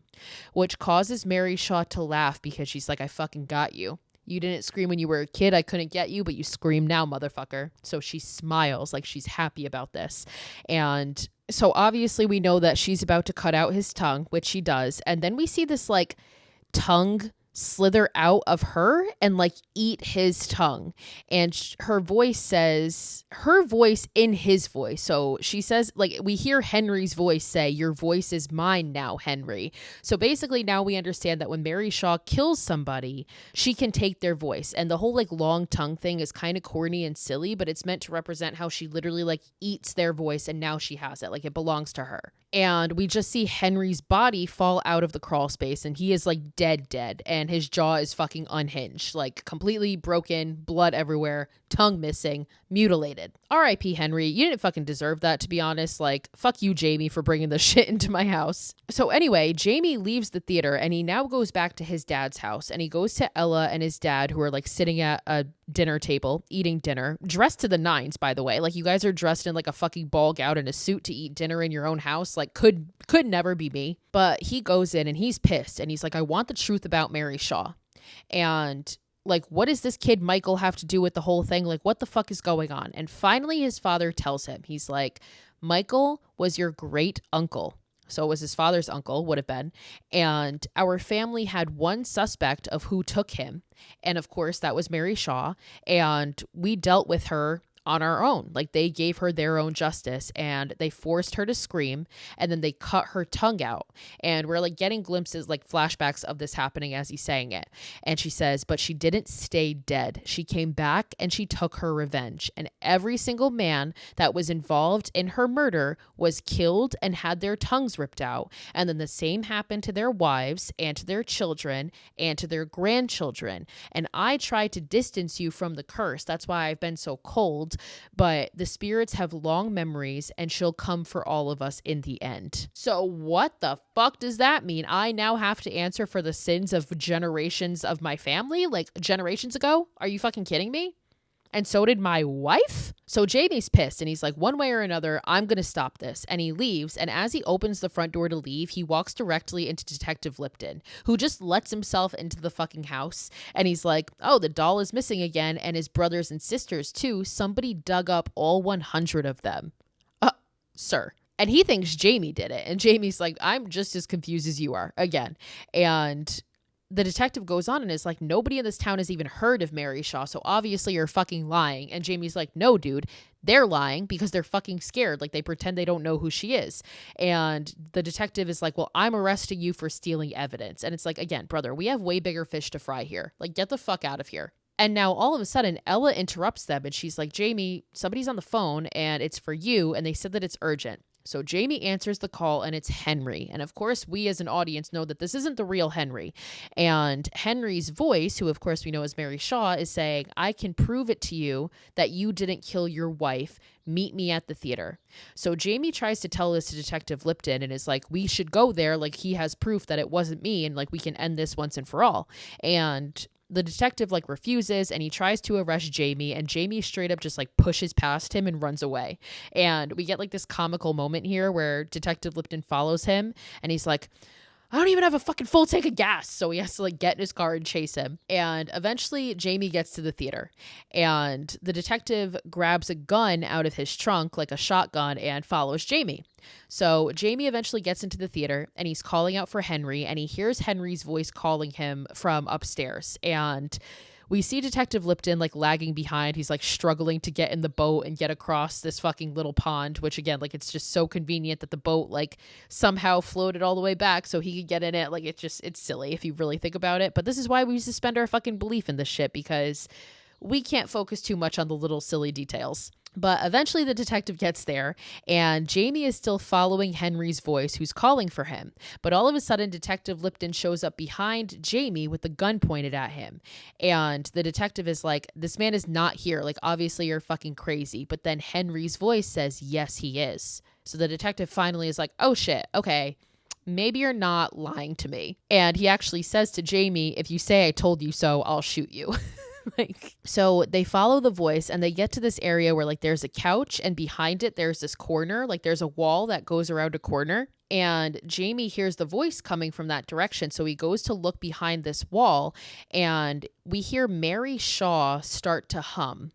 which causes Mary Shaw to laugh because she's like, I fucking got you. You didn't scream when you were a kid. I couldn't get you, but you scream now, motherfucker. So she smiles like she's happy about this. And so obviously we know that she's about to cut out his tongue, which she does. And then we see this like tongue slither out of her and like eat his tongue. And her voice in his voice. So she says, like, we hear Henry's voice say, your voice is mine now, Henry. So basically now we understand that when Mary Shaw kills somebody, she can take their voice. And the whole like long tongue thing is kind of corny and silly, but it's meant to represent how she literally like eats their voice and now she has it. Like it belongs to her. And we just see Henry's body fall out of the crawl space and he is like dead. And his jaw is fucking unhinged, like completely broken, blood everywhere, tongue missing, mutilated. R.I.P. Henry. You didn't fucking deserve that, to be honest. Like, fuck you, Jamie, for bringing the shit into my house. So anyway, Jamie leaves the theater and he now goes back to his dad's house and he goes to Ella and his dad who are like sitting at a dinner table eating dinner, dressed to the nines, by the way. Like, you guys are dressed in like a fucking ball gown and a suit to eat dinner in your own house. Like, could never be me. But he goes in and he's pissed and he's like, I want the truth about Mary Shaw. And like, what does this kid Michael have to do with the whole thing? Like, what the fuck is going on? And finally his father tells him, he's like, Michael was your great uncle. So it was his father's uncle, would have been. And our family had one suspect of who took him. And of course, that was Mary Shaw. And we dealt with her on our own. Like, they gave her their own justice and they forced her to scream and then they cut her tongue out. And we're like getting glimpses, like flashbacks of this happening as he's saying it. And she says, but she didn't stay dead. She came back and she took her revenge. And every single man that was involved in her murder was killed and had their tongues ripped out. And then the same happened to their wives and to their children and to their grandchildren. And I tried to distance you from the curse. That's why I've been so cold. But the spirits have long memories and she'll come for all of us in the end. So what the fuck does that mean? I now have to answer for the sins of generations of my family? Like, generations ago? Are you fucking kidding me? And so did my wife. So Jamie's pissed and he's like, one way or another, I'm going to stop this. And he leaves. And as he opens the front door to leave, he walks directly into Detective Lipton, who just lets himself into the fucking house. And he's like, oh, the doll is missing again. And his brothers and sisters too. Somebody dug up all 100 of them. Sir. And he thinks Jamie did it. And Jamie's like, I'm just as confused as you are again. And the detective goes on and is like, nobody in this town has even heard of Mary Shaw, so obviously you're fucking lying. And Jamie's like, no, dude, they're lying because they're fucking scared. Like, they pretend they don't know who she is. And the detective is like, well, I'm arresting you for stealing evidence. And it's like, again, brother, we have way bigger fish to fry here. Like, get the fuck out of here. And now all of a sudden, Ella interrupts them and she's like, Jamie, somebody's on the phone and it's for you. And they said that it's urgent. So Jamie answers the call and it's Henry. And of course, we as an audience know that this isn't the real Henry. And Henry's voice, who of course we know as Mary Shaw, is saying, I can prove it to you that you didn't kill your wife. Meet me at the theater. So Jamie tries to tell this to Detective Lipton and is like, we should go there. Like, he has proof that it wasn't me and like we can end this once and for all. And the detective like refuses and he tries to arrest Jamie, and Jamie straight up just like pushes past him and runs away. And we get like this comical moment here where Detective Lipton follows him and he's like, I don't even have a fucking full tank of gas. So he has to like get in his car and chase him. And eventually Jamie gets to the theater and the detective grabs a gun out of his trunk, like a shotgun, and follows Jamie. So Jamie eventually gets into the theater and he's calling out for Henry, and he hears Henry's voice calling him from upstairs. And we see Detective Lipton like lagging behind. He's like struggling to get in the boat and get across this fucking little pond, which again, like, it's just so convenient that the boat like somehow floated all the way back so he could get in it. Like, it's silly if you really think about it. But this is why we suspend our fucking belief in this shit, because we can't focus too much on the little silly details. But eventually the detective gets there and Jamie is still following Henry's voice, who's calling for him. But all of a sudden, Detective Lipton shows up behind Jamie with the gun pointed at him. And the detective is like, this man is not here. Like, obviously you're fucking crazy. But then Henry's voice says, yes, he is. So the detective finally is like, oh shit, okay, maybe you're not lying to me. And he actually says to Jamie, if you say I told you so, I'll shoot you. Like, so they follow the voice and they get to this area where like there's a couch and behind it there's this corner, like there's a wall that goes around a corner, and Jamie hears the voice coming from that direction. So he goes to look behind this wall and we hear Mary Shaw start to hum.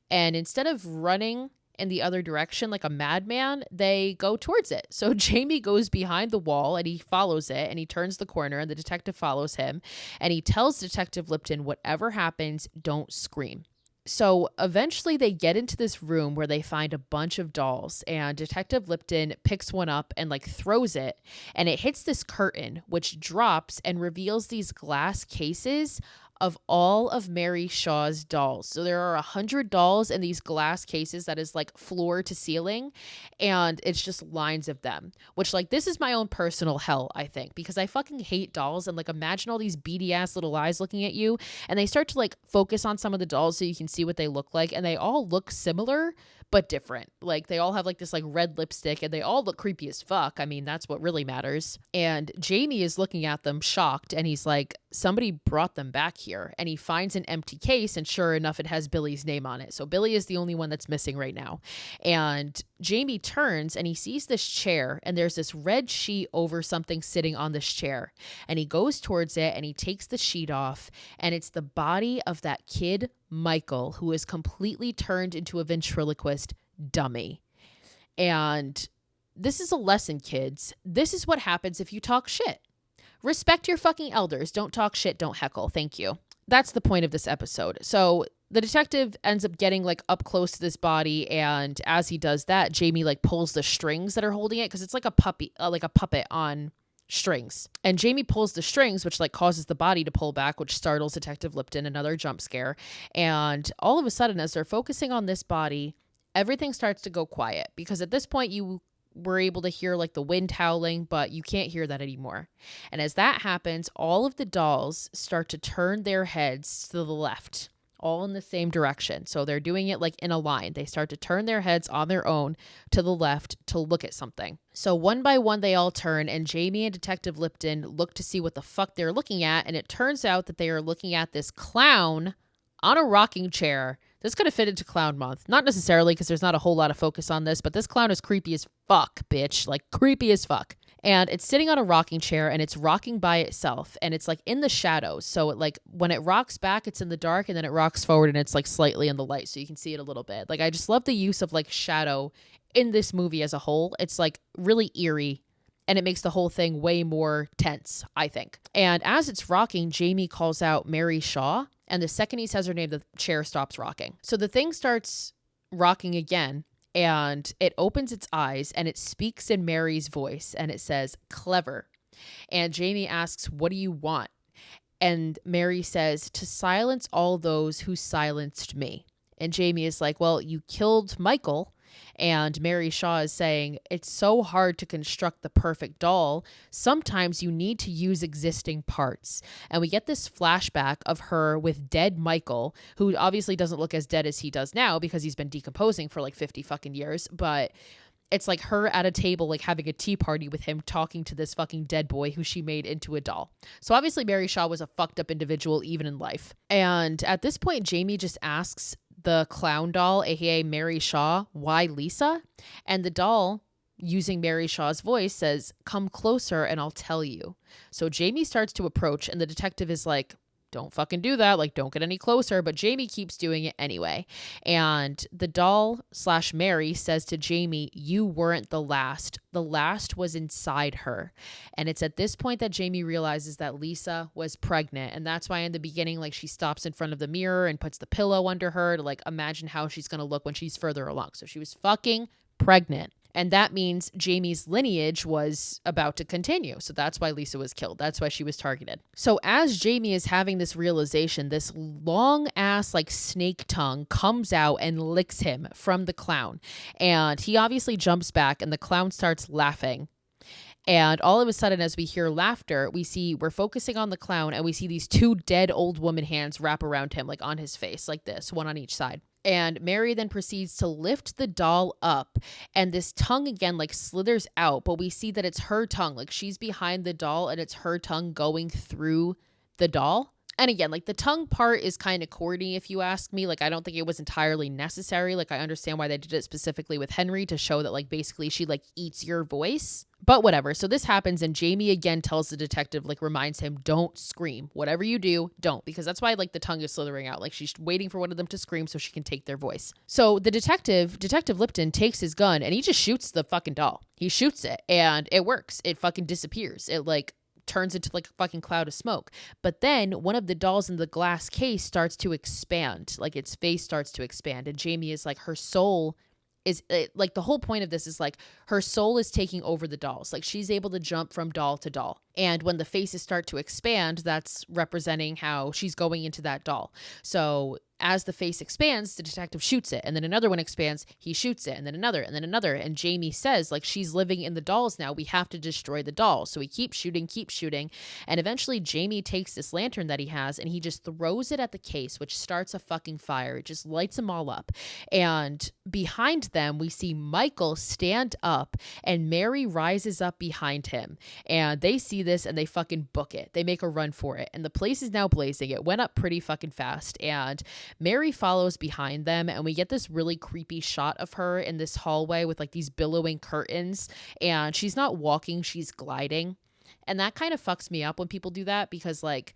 And instead of running in the other direction like a madman, they go towards it. So Jamie goes behind the wall and he follows it and he turns the corner and the detective follows him and he tells Detective Lipton, whatever happens, don't scream. So eventually they get into this room where they find a bunch of dolls, and Detective Lipton picks one up and like throws it, and it hits this curtain which drops and reveals these glass cases of all of Mary Shaw's dolls. So there are 100 dolls in these glass cases that is like floor to ceiling, and it's just lines of them, which like, this is my own personal hell, I think, because I fucking hate dolls. And like, imagine all these beady ass little eyes looking at you, and they start to like focus on some of the dolls so you can see what they look like, and they all look similar but different. Like, they all have like this like red lipstick and they all look creepy as fuck. I mean, that's what really matters. And Jamie is looking at them shocked and he's like, somebody brought them back here. And he finds an empty case and sure enough, it has Billy's name on it. So Billy is the only one that's missing right now. And Jamie turns and he sees this chair and there's this red sheet over something sitting on this chair. And he goes towards it and he takes the sheet off, and it's the body of that kid Michael, who is completely turned into a ventriloquist dummy. And this is a lesson, kids. This is what happens if you talk shit. Respect your fucking elders. Don't talk shit. Don't heckle. Thank you. That's the point of this episode. So the detective ends up getting like up close to this body, and as he does that, Jamie like pulls the strings that are holding it, because it's like a puppet on strings. And Jamie pulls the strings, which like causes the body to pull back, which startles Detective Lipton, another jump scare. And all of a sudden, as they're focusing on this body, everything starts to go quiet, because at this point you were able to hear like the wind howling, but you can't hear that anymore. And as that happens, all of the dolls start to turn their heads to the left, all in the same direction. So they're doing it like in a line. They start to turn their heads on their own to the left to look at something. So one by one, they all turn, and Jamie and Detective Lipton look to see what the fuck they're looking at. And it turns out that they are looking at this clown on a rocking chair. This could have fit into Clown Month. Not necessarily, because there's not a whole lot of focus on this, but this clown is creepy as fuck, bitch. Like, creepy as fuck. And it's sitting on a rocking chair and it's rocking by itself, and it's like in the shadows. So it like, when it rocks back, it's in the dark, and then it rocks forward and it's like slightly in the light, so you can see it a little bit. Like, I just love the use of like shadow in this movie as a whole. It's like really eerie And it makes the whole thing way more tense, I think. And as it's rocking, Jamie calls out Mary Shaw. And the second he says her name, the chair stops rocking. So the thing starts rocking again. And it opens its eyes and it speaks in Mary's voice. And it says, clever. And Jamie asks, what do you want? And Mary says, to silence all those who silenced me. And Jamie is like, well, you killed Michael. And Mary Shaw is saying, it's so hard to construct the perfect doll. Sometimes you need to use existing parts. And we get this flashback of her with dead Michael, who obviously doesn't look as dead as he does now because he's been decomposing for like 50 fucking years. But it's like her at a table, like having a tea party with him, talking to this fucking dead boy who she made into a doll. So obviously Mary Shaw was a fucked up individual even in life. And at this point, Jamie just asks the clown doll, aka Mary Shaw, why Lisa? And the doll, using Mary Shaw's voice, says, come closer and I'll tell you. So Jamie starts to approach and the detective is like, don't fucking do that. Like, don't get any closer. But Jamie keeps doing it anyway. And the doll / Mary says to Jamie, you weren't the last. The last was inside her. And it's at this point that Jamie realizes that Lisa was pregnant. And that's why in the beginning, like, she stops in front of the mirror and puts the pillow under her to like imagine how she's going to look when she's further along. So she was fucking pregnant. And that means Jamie's lineage was about to continue. So that's why Lisa was killed. That's why she was targeted. So as Jamie is having this realization, this long ass like snake tongue comes out and licks him from the clown. And he obviously jumps back and the clown starts laughing. And all of a sudden, as we hear laughter, we're focusing on the clown and we see these two dead old woman hands wrap around him, like on his face, like this, one on each side. And Mary then proceeds to lift the doll up and this tongue again like slithers out, but we see that it's her tongue, like she's behind the doll and it's her tongue going through the doll. And again, like the tongue part is kind of corny if you ask me. Like I don't think it was entirely necessary. Like I understand why they did it specifically with Henry to show that like basically she like eats your voice. But whatever. So this happens and Jamie again tells the detective, like reminds him, don't scream. Whatever you do, don't. Because that's why like the tongue is slithering out. Like she's waiting for one of them to scream so she can take their voice. So the Detective Lipton takes his gun and he just shoots the fucking doll. He shoots it and it works. It fucking disappears. It like turns into like a fucking cloud of smoke. But then one of the dolls in the glass case starts to expand. Like its face starts to expand. And Jamie is like, her soul is like, the whole point of this is like her soul is taking over the dolls. Like she's able to jump from doll to doll. And when the faces start to expand, that's representing how she's going into that doll. So as the face expands, the detective shoots it. And then another one expands, he shoots it. And then another, and then another. And Jamie says, like, she's living in the dolls now. We have to destroy the dolls. So he keeps shooting. And eventually Jamie takes this lantern that he has and he just throws it at the case, which starts a fucking fire. It just lights them all up. And behind them, we see Michael stand up and Mary rises up behind him. And they see this and they fucking book it. They make a run for it. And the place is now blazing. It went up pretty fucking fast. And Mary follows behind them and we get this really creepy shot of her in this hallway with like these billowing curtains, and she's not walking, she's gliding. And that kind of fucks me up when people do that because like,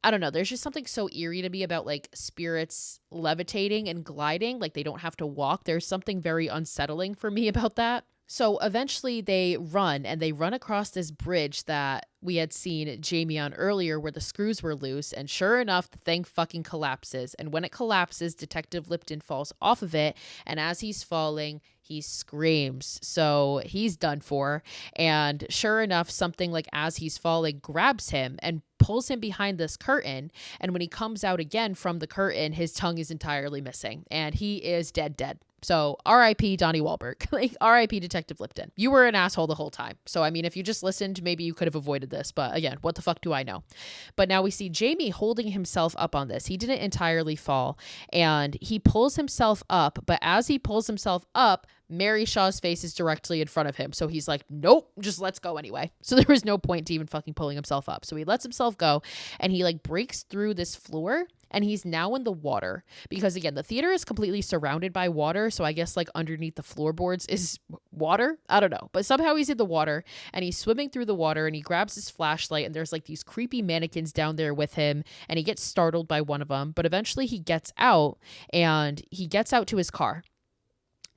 I don't know, there's just something so eerie to me about like spirits levitating and gliding, like they don't have to walk. There's something very unsettling for me about that. So eventually they run across this bridge that we had seen Jamie on earlier where the screws were loose. And sure enough, the thing fucking collapses. And when it collapses, Detective Lipton falls off of it. And as he's falling, he screams. So he's done for. And sure enough, something like as he's falling grabs him and pulls him behind this curtain. And when he comes out again from the curtain, his tongue is entirely missing. And he is dead. So R.I.P. Donnie Wahlberg, like R.I.P. Detective Lipton. You were an asshole the whole time. So, I mean, if you just listened, maybe you could have avoided this. But again, what the fuck do I know? But now we see Jamie holding himself up on this. He didn't entirely fall and he pulls himself up. But as he pulls himself up, Mary Shaw's face is directly in front of him. So he's like, nope, just let's go anyway. So there was no point to even fucking pulling himself up. So he lets himself go and he like breaks through this floor. And he's now in the water because, again, the theater is completely surrounded by water. So I guess like underneath the floorboards is water. I don't know. But somehow he's in the water and he's swimming through the water and he grabs his flashlight and there's like these creepy mannequins down there with him and he gets startled by one of them. But eventually he gets out and he gets out to his car.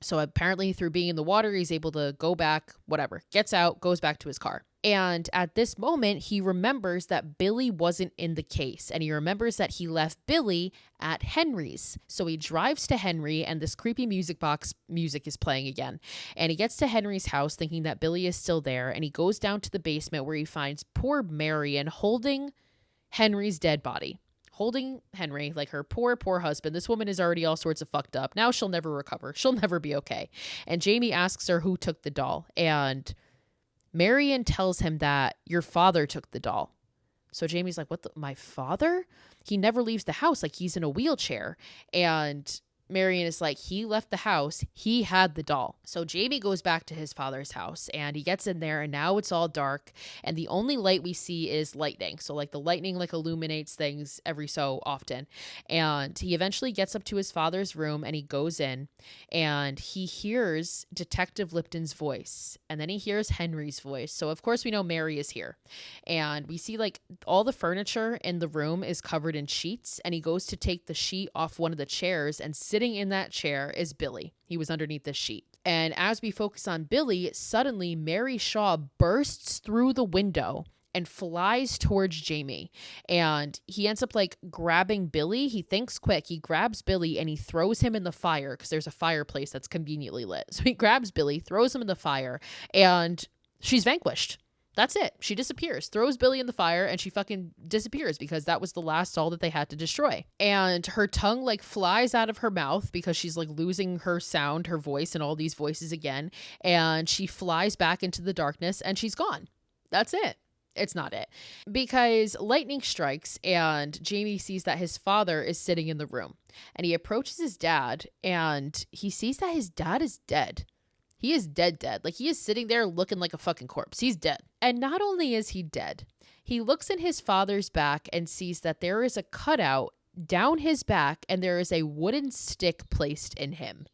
So apparently through being in the water, he's able to go back, whatever, gets out, goes back to his car. And at this moment, he remembers that Billy wasn't in the case. And he remembers that he left Billy at Henry's. So he drives to Henry and this creepy music box music is playing again. And he gets to Henry's house thinking that Billy is still there. And he goes down to the basement where he finds poor Marion holding Henry's dead body. Holding Henry, like her poor husband. This woman is already all sorts of fucked up. Now she'll never recover. She'll never be okay. And Jamie asks her who took the doll. And Marion tells him that your father took the doll. So Jamie's like, my father? He never leaves the house. Like, he's in a wheelchair. And Marion is like, he left the house. He had the doll. So Jamie goes back to his father's house and he gets in there and now it's all dark. And the only light we see is lightning. So like the lightning like illuminates things every so often. And he eventually gets up to his father's room and he goes in and he hears Detective Lipton's voice. And then he hears Henry's voice. So of course we know Mary is here. And we see like all the furniture in the room is covered in sheets. And he goes to take the sheet off one of the chairs and sitting in that chair is Billy. He was underneath this sheet. And as we focus on Billy, suddenly Mary Shaw bursts through the window and flies towards Jamie. And he ends up like grabbing Billy. He thinks quick. He grabs Billy and he throws him in the fire because there's a fireplace that's conveniently lit. So he grabs Billy, throws him in the fire, and she's vanquished. That's it. She disappears, throws Billy in the fire, and she fucking disappears because that was the last doll that they had to destroy. And her tongue like flies out of her mouth because she's like losing her sound, her voice, and all these voices again. And she flies back into the darkness and she's gone. That's it. It's not it. Because lightning strikes and Jamie sees that his father is sitting in the room. And he approaches his dad and he sees that his dad is dead. He is dead. Like, he is sitting there looking like a fucking corpse. He's dead. And not only is he dead, he looks in his father's back and sees that there is a cutout down his back and there is a wooden stick placed in him.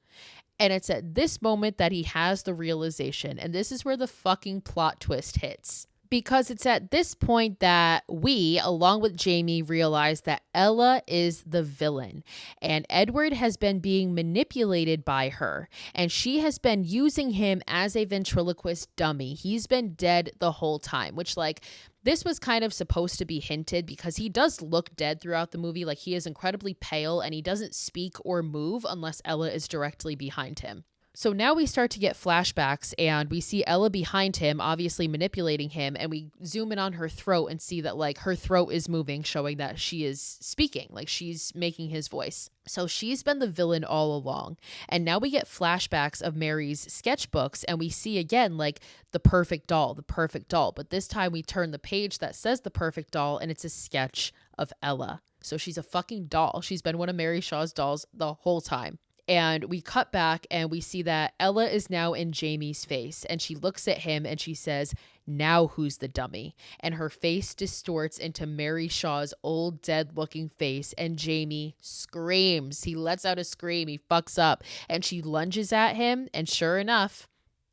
And it's at this moment that he has the realization. And this is where the fucking plot twist hits. Because it's at this point that we, along with Jamie, realize that Ella is the villain. And Edward has been being manipulated by her. And she has been using him as a ventriloquist dummy. He's been dead the whole time, which like... This was kind of supposed to be hinted because he does look dead throughout the movie. Like, he is incredibly pale and he doesn't speak or move unless Ella is directly behind him. So now we start to get flashbacks and we see Ella behind him, obviously manipulating him. And we zoom in on her throat and see that like her throat is moving, showing that she is speaking, like she's making his voice. So she's been the villain all along. And now we get flashbacks of Mary's sketchbooks and we see again, like the perfect doll. But this time we turn the page that says the perfect doll and it's a sketch of Ella. So she's a fucking doll. She's been one of Mary Shaw's dolls the whole time. And we cut back and we see that Ella is now in Jamie's face and she looks at him and she says, "Now who's the dummy?" And her face distorts into Mary Shaw's old dead looking face and Jamie screams. He lets out a scream. He fucks up and she lunges at him and sure enough,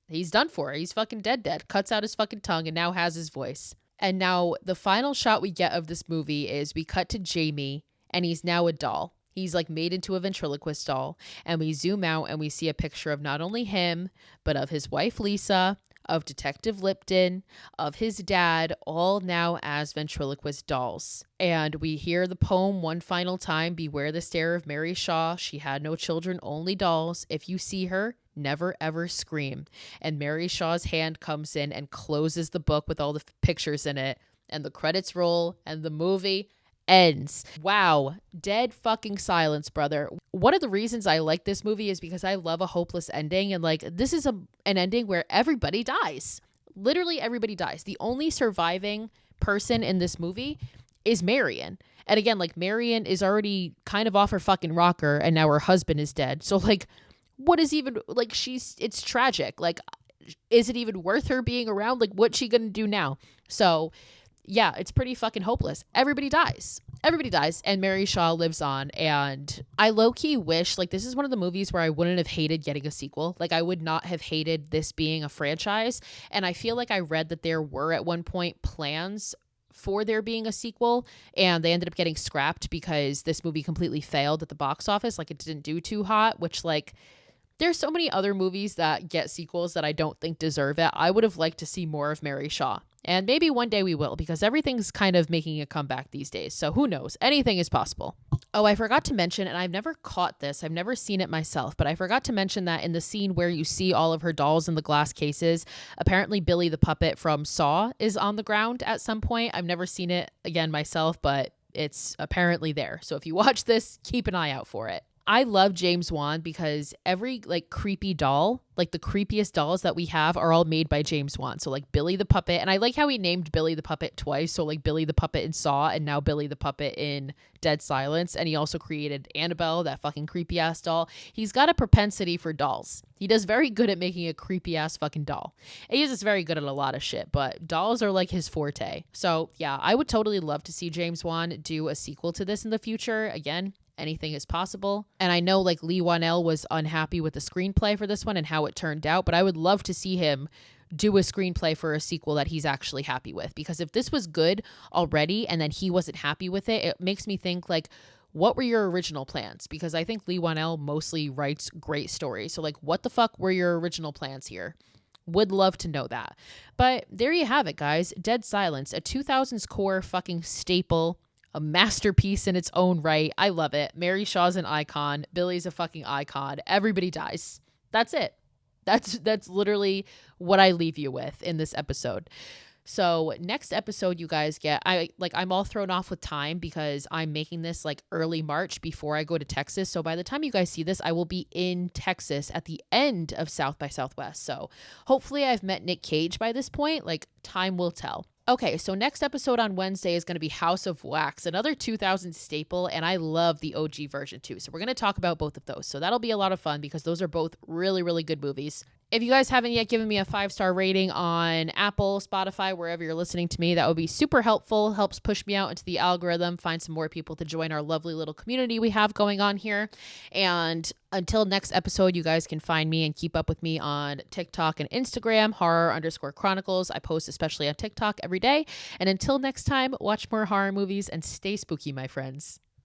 he's done for. He's fucking dead. Cuts out his fucking tongue and now has his voice. And now the final shot we get of this movie is we cut to Jamie and he's now a doll. He's like made into a ventriloquist doll and we zoom out and we see a picture of not only him, but of his wife, Lisa, of Detective Lipton, of his dad, all now as ventriloquist dolls. And we hear the poem one final time, "Beware the stare of Mary Shaw. She had no children, only dolls. If you see her, never ever scream." And Mary Shaw's hand comes in and closes the book with all the pictures in it. And the credits roll and the movie ends. Wow. Dead fucking silence, brother. One of the reasons I like this movie is because I love a hopeless ending. And like, this is an ending where everybody dies. Literally everybody dies. The only surviving person in this movie is Marion. And again, like Marion is already kind of off her fucking rocker and now her husband is dead. So like, what is even like, it's tragic. Like, is it even worth her being around? Like, what's she gonna do now? So yeah, it's pretty fucking hopeless. Everybody dies. And Mary Shaw lives on. And I low-key wish, like, this is one of the movies where I wouldn't have hated getting a sequel. Like, I would not have hated this being a franchise. And I feel like I read that there were at one point plans for there being a sequel and they ended up getting scrapped because this movie completely failed at the box office. Like, it didn't do too hot, which like There's so many other movies that get sequels that I don't think deserve it. I would have liked to see more of Mary Shaw. And maybe one day we will, because everything's kind of making a comeback these days. So who knows? Anything is possible. Oh, I forgot to mention, and I've never caught this, I've never seen it myself, but I forgot to mention that in the scene where you see all of her dolls in the glass cases, apparently Billy the puppet from Saw is on the ground at some point. I've never seen it again myself, but it's apparently there. So if you watch this, keep an eye out for it. I love James Wan because every like creepy doll, like the creepiest dolls that we have are all made by James Wan. So like Billy the Puppet, and I like how he named Billy the Puppet twice. So like Billy the Puppet in Saw and now Billy the Puppet in Dead Silence. And he also created Annabelle, that fucking creepy ass doll. He's got a propensity for dolls. He does very good at making a creepy ass fucking doll. And he's just very good at a lot of shit, but dolls are like his forte. So yeah, I would totally love to see James Wan do a sequel to this in the future. Again, anything is possible. And I know like Lee Wanell was unhappy with the screenplay for this one and how it turned out, but I would love to see him do a screenplay for a sequel that he's actually happy with. Because if this was good already and then he wasn't happy with it, it makes me think like, what were your original plans? Because I think Lee Wanell mostly writes great stories. So like, what the fuck were your original plans here? Would love to know that. But there you have it, guys. Dead Silence, a 2000s core fucking staple, a masterpiece in its own right. I love it. Mary Shaw's an icon. Billy's a fucking icon. Everybody dies. That's it. That's literally what I leave you with in this episode. So next episode you guys get, I'm all thrown off with time because I'm making this like early March before I go to Texas. So by the time you guys see this, I will be in Texas at the end of South by Southwest. So hopefully I've met Nick Cage by this point. Like, time will tell. Okay, so next episode on Wednesday is going to be House of Wax, another 2000 staple, and I love the OG version too. So we're going to talk about both of those. So that'll be a lot of fun because those are both really, really good movies. If you guys haven't yet given me a 5-star rating on Apple, Spotify, wherever you're listening to me, that would be super helpful. Helps push me out into the algorithm, find some more people to join our lovely little community we have going on here. And until next episode, you guys can find me and keep up with me on TikTok and Instagram, horror_chronicles. I post especially on TikTok every day. And until next time, watch more horror movies and stay spooky, my friends.